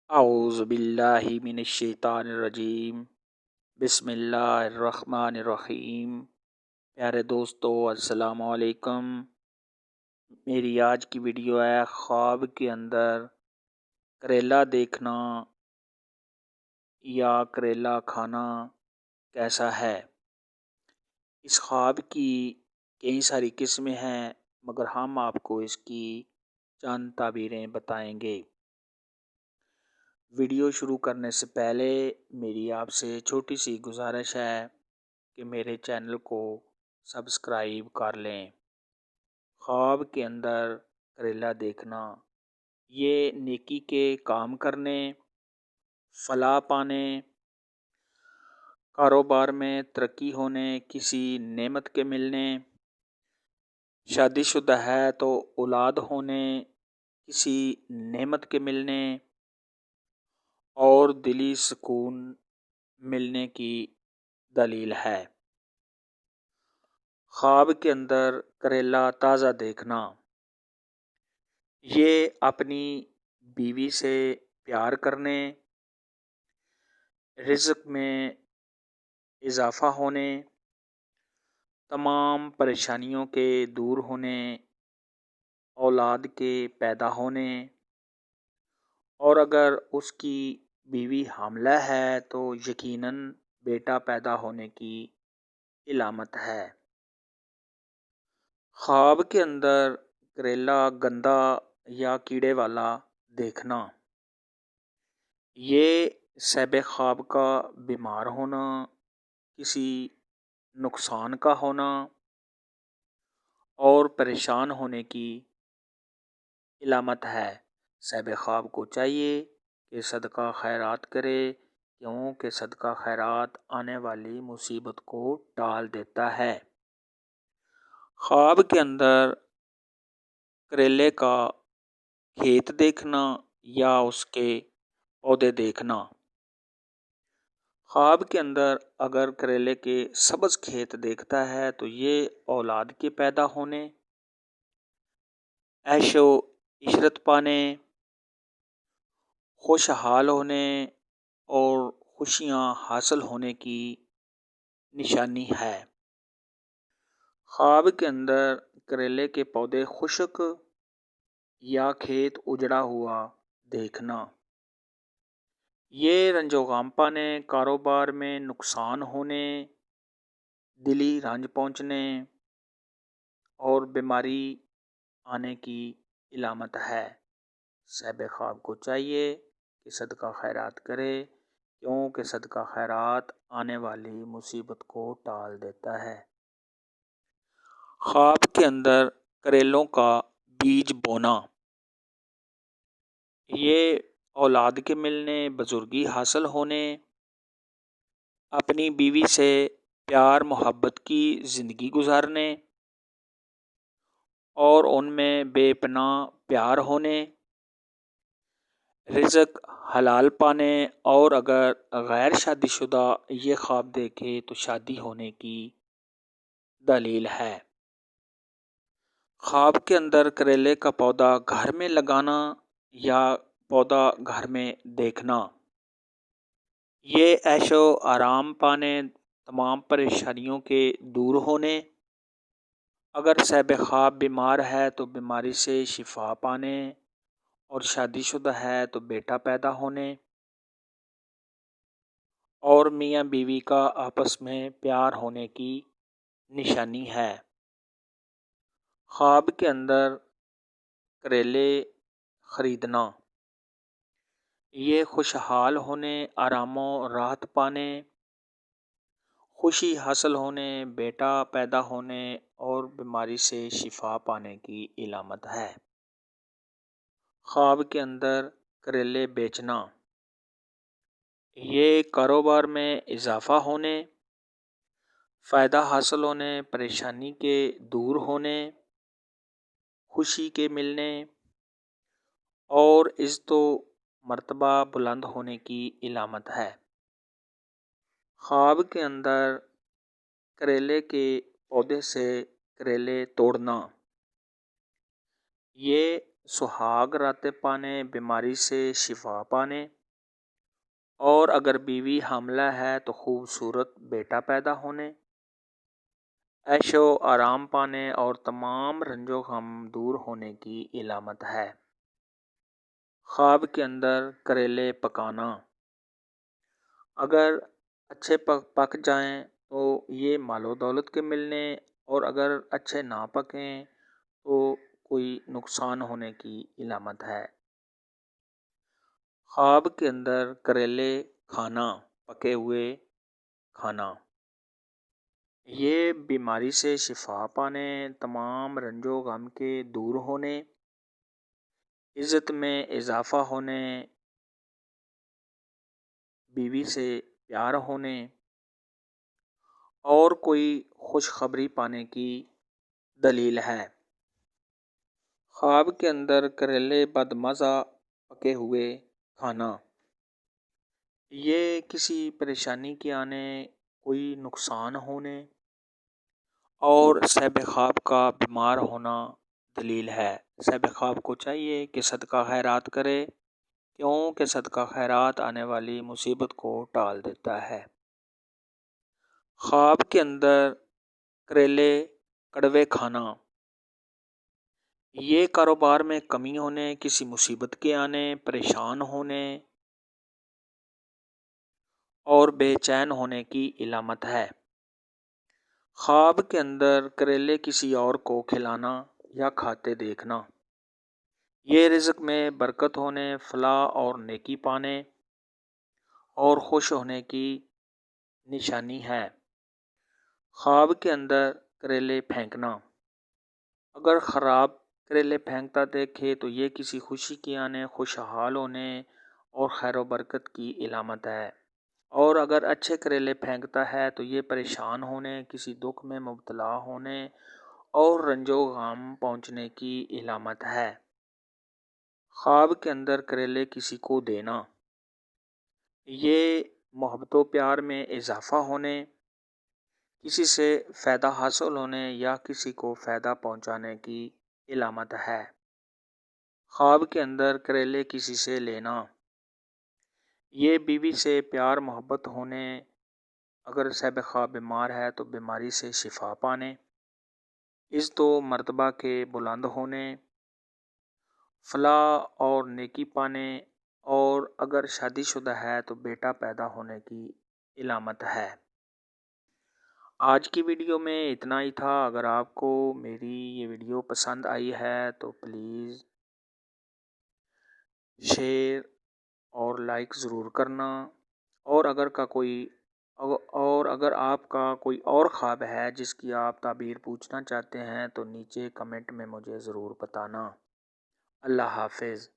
اعوذ باللہ من الشیطان الرجیم، بسم اللہ الرحمن الرحیم۔ پیارے دوستو، السلام علیکم۔ میری آج کی ویڈیو ہے خواب کے اندر کریلا دیکھنا یا کریلا کھانا کیسا ہے۔ اس خواب کی کئی ساری قسمیں ہیں، مگر ہم آپ کو اس کی چند تعبیریں بتائیں گے۔ ویڈیو شروع کرنے سے پہلے میری آپ سے چھوٹی سی گزارش ہے کہ میرے چینل کو سبسکرائب کر لیں۔ خواب کے اندر کریلا دیکھنا یہ نیکی کے کام کرنے، فلاح پانے، کاروبار میں ترقی ہونے، کسی نعمت کے ملنے، شادی شدہ ہے تو اولاد ہونے، کسی نعمت کے ملنے اور دلی سکون ملنے کی دلیل ہے۔ خواب کے اندر کریلا تازہ دیکھنا یہ اپنی بیوی سے پیار کرنے، رزق میں اضافہ ہونے، تمام پریشانیوں کے دور ہونے، اولاد کے پیدا ہونے، اور اگر اس کی بیوی حاملہ ہے تو یقیناً بیٹا پیدا ہونے کی علامت ہے۔ خواب کے اندر کریلا گندا یا کیڑے والا دیکھنا یہ صاحب خواب کا بیمار ہونا، کسی نقصان کا ہونا اور پریشان ہونے کی علامت ہے۔ صاحب خواب کو چاہیے کہ صدقہ خیرات کرے، کیونکہ صدقہ خیرات آنے والی مصیبت کو ٹال دیتا ہے۔ خواب کے اندر کریلے کا کھیت دیکھنا یا اس کے پودے دیکھنا۔ خواب کے اندر اگر کریلے کے سبز کھیت دیکھتا ہے تو یہ اولاد کے پیدا ہونے، عیش و عشرت پانے، خوشحال ہونے اور خوشیاں حاصل ہونے کی نشانی ہے۔ خواب کے اندر کریلے کے پودے خشک یا کھیت اجڑا ہوا دیکھنا یہ رنج و غم پانے، کاروبار میں نقصان ہونے، دلی رنج پہنچنے اور بیماری آنے کی علامت ہے۔ صاحب خواب کو چاہیے کہ صدقہ خیرات کرے، کیونکہ صدقہ خیرات آنے والی مصیبت کو ٹال دیتا ہے۔ خواب کے اندر کریلوں کا بیج بونا یہ اولاد کے ملنے، بزرگی حاصل ہونے، اپنی بیوی سے پیار محبت کی زندگی گزارنے اور ان میں بے پناہ پیار ہونے، رزق حلال پانے، اور اگر غیر شادی شدہ یہ خواب دیکھے تو شادی ہونے کی دلیل ہے۔ خواب کے اندر کریلے کا پودا گھر میں لگانا یا پودا گھر میں دیکھنا یہ عیش و آرام پانے، تمام پریشانیوں کے دور ہونے، اگر صاحب خواب بیمار ہے تو بیماری سے شفا پانے، اور شادی شدہ ہے تو بیٹا پیدا ہونے، اور میاں بیوی کا آپس میں پیار ہونے کی نشانی ہے۔ خواب کے اندر کریلے خریدنا یہ خوشحال ہونے، آرام و راحت پانے، خوشی حاصل ہونے، بیٹا پیدا ہونے اور بیماری سے شفا پانے کی علامت ہے۔ خواب کے اندر کریلے بیچنا یہ کاروبار میں اضافہ ہونے، فائدہ حاصل ہونے، پریشانی کے دور ہونے، خوشی کے ملنے اور عزت و مرتبہ بلند ہونے کی علامت ہے۔ خواب کے اندر کریلے کے پودے سے کریلے توڑنا یہ سہاگ راتیں پانے، بیماری سے شفا پانے، اور اگر بیوی حاملہ ہے تو خوبصورت بیٹا پیدا ہونے، عیش و آرام پانے اور تمام رنج و غم دور ہونے کی علامت ہے۔ خواب کے اندر کریلے پکانا، اگر اچھے پک جائیں تو یہ مال و دولت کے ملنے، اور اگر اچھے نہ پکیں تو کوئی نقصان ہونے کی علامت ہے۔ خواب کے اندر کریلے کھانا، پکے ہوئے کھانا، یہ بیماری سے شفا پانے، تمام رنج و غم کے دور ہونے، عزت میں اضافہ ہونے، بیوی سے پیار ہونے اور کوئی خوشخبری پانے کی دلیل ہے۔ خواب کے اندر کریلے بدمزہ پکے ہوئے کھانا، یہ کسی پریشانی کے آنے، کوئی نقصان ہونے اور صاحب خواب کا بیمار ہونا دلیل ہے۔ صاحب خواب کو چاہیے کہ صدقہ خیرات کرے، کیونکہ صدقہ خیرات آنے والی مصیبت کو ٹال دیتا ہے۔ خواب کے اندر کریلے کڑوے کھانا، یہ کاروبار میں کمی ہونے، کسی مصیبت کے آنے، پریشان ہونے اور بے چین ہونے کی علامت ہے۔ خواب کے اندر کریلے کسی اور کو کھلانا یا کھاتے دیکھنا، یہ رزق میں برکت ہونے، فلاح اور نیکی پانے اور خوش ہونے کی نشانی ہے۔ خواب کے اندر کریلے پھینکنا، اگر خراب کریلے پھینکتا دیکھے تو یہ کسی خوشی کے آنے، خوشحال ہونے اور خیر و برکت کی علامت ہے، اور اگر اچھے کریلے پھینکتا ہے تو یہ پریشان ہونے، کسی دکھ میں مبتلا ہونے اور رنج و غم پہنچنے کی علامت ہے۔ خواب کے اندر کریلے کسی کو دینا، یہ محبت و پیار میں اضافہ ہونے، کسی سے فائدہ حاصل ہونے یا کسی کو فائدہ پہنچانے کی علامت ہے۔ خواب کے اندر کریلے کسی سے لینا، یہ بیوی سے پیار محبت ہونے، اگر صاحب خواب بیمار ہے تو بیماری سے شفا پانے، عزت و مرتبہ کے بلند ہونے، فلاح اور نیکی پانے، اور اگر شادی شدہ ہے تو بیٹا پیدا ہونے کی علامت ہے۔ آج کی ویڈیو میں اتنا ہی تھا۔ اگر آپ کو میری یہ ویڈیو پسند آئی ہے تو پلیز شیئر اور لائک ضرور کرنا، اور اگر آپ کا کوئی اور خواب ہے جس کی آپ تعبیر پوچھنا چاہتے ہیں تو نیچے کمنٹ میں مجھے ضرور بتانا۔ اللہ حافظ۔